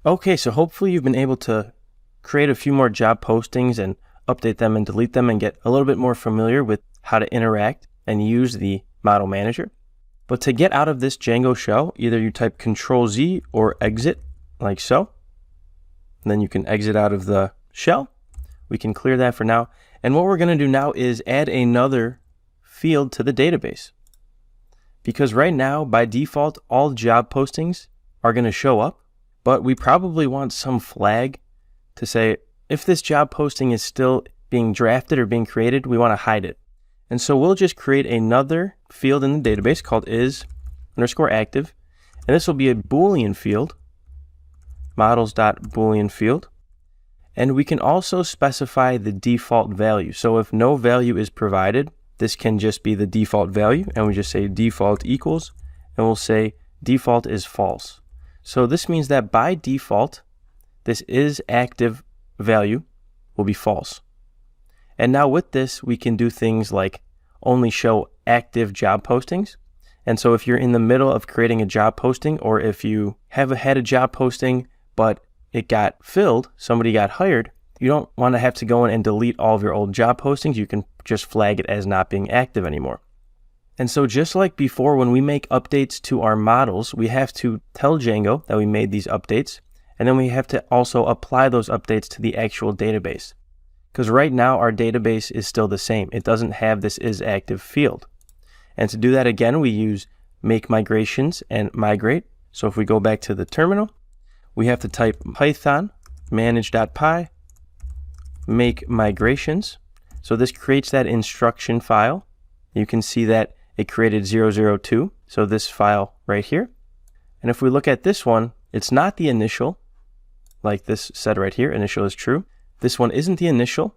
Okay, so hopefully you've been able to create a few more job postings and update them and delete them and get a little bit more familiar with how to interact and use the model manager. But to get out of this Django shell, either you type Control-Z or exit like so. And then you can exit out of the shell. We can clear that for now. And what we're going to do now is add another field to the database. Because right now, by default, all job postings are going to show up. But we probably want some flag to say, if this job posting is still being drafted or being created, we want to hide it. And so we'll just create another field in the database called is_active. And this will be a Boolean field, models.boolean field. And we can also specify the default value. So if no value is provided, this can just be the default value. And we just say default equals, and we'll say default is false. So this means that by default, this isActive value will be false. And now with this, we can do things like only show active job postings. And so if you're in the middle of creating a job posting, or if you have had a job posting, but it got filled, somebody got hired, you don't want to have to go in and delete all of your old job postings. You can just flag it as not being active anymore. And so just like before, when we make updates to our models, we have to tell Django that we made these updates, and then we have to also apply those updates to the actual database. Because right now our database is still the same. It doesn't have this isActive field. And to do that again, we use make migrations and migrate. So if we go back to the terminal, we have to type Python manage.py make migrations. So this creates that instruction file. You can see that it created 002, so this file right here. And if we look at this one, it's not the initial, like this said right here, initial is true. This one isn't the initial.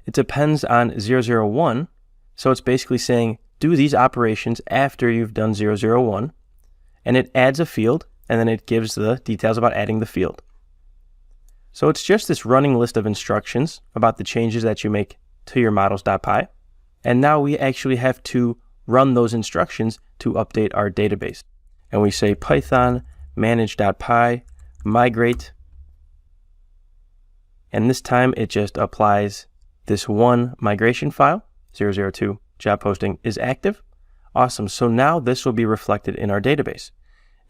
It depends on 001, so it's basically saying do these operations after you've done 001, and it adds a field, and then it gives the details about adding the field. So it's just this running list of instructions about the changes that you make to your models.py. And now we actually have to run those instructions to update our database. And we say Python manage.py migrate. And this time it just applies this one migration file, 002 job posting is active. Awesome. So now this will be reflected in our database.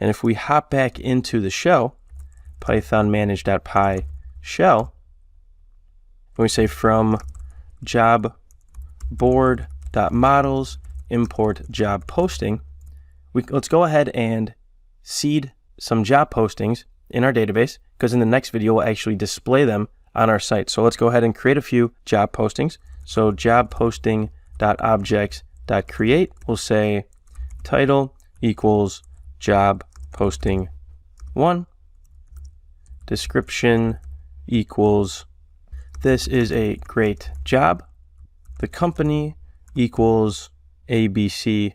And if we hop back into the shell, Python manage.py shell, and we say from job board.models import job posting, let's go ahead and seed some job postings in our database, because in the next video we'll actually display them on our site. So let's go ahead and create a few job postings. So job posting.objects.create, we'll say title equals job posting 1, description equals this is a great job, the company equals ABC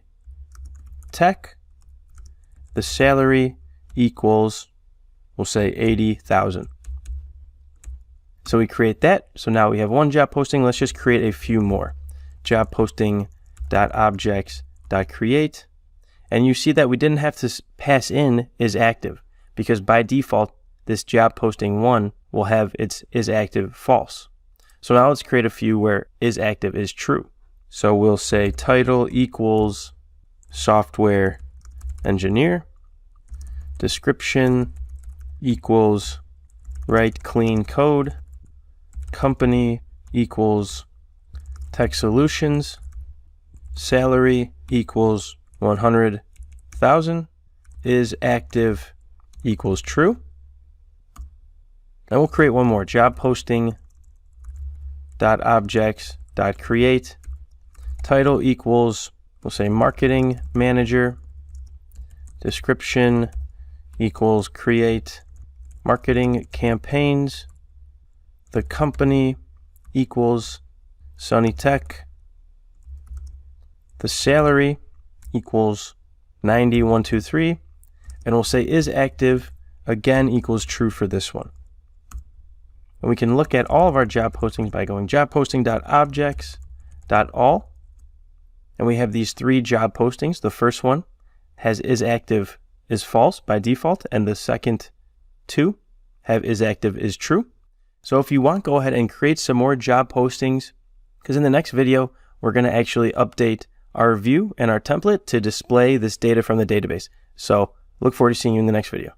Tech, the salary equals, we'll say 80,000. So we create that. So now we have one job posting. Let's just create a few more. Job posting.objects.create. And you see that we didn't have to pass in isActive, because by default, this job posting 1 will have its isActive false. So now let's create a few where isActive is true. So we'll say title equals software engineer, description equals write clean code, company equals tech solutions, salary equals 100,000, isActive equals true. And we'll create one more, job posting.objects.create, title equals, we'll say marketing manager, description equals create marketing campaigns, the company equals Sunny Tech, the salary equals 90,123, and we'll say isActive again equals true for this one. And we can look at all of our job postings by going job posting.objects.all, and we have these 3 job postings. The first one has isActive is false by default, and the second 2, have isActive is true. So if you want, go ahead and create some more job postings, because in the next video, we're going to actually update our view and our template to display this data from the database. So look forward to seeing you in the next video.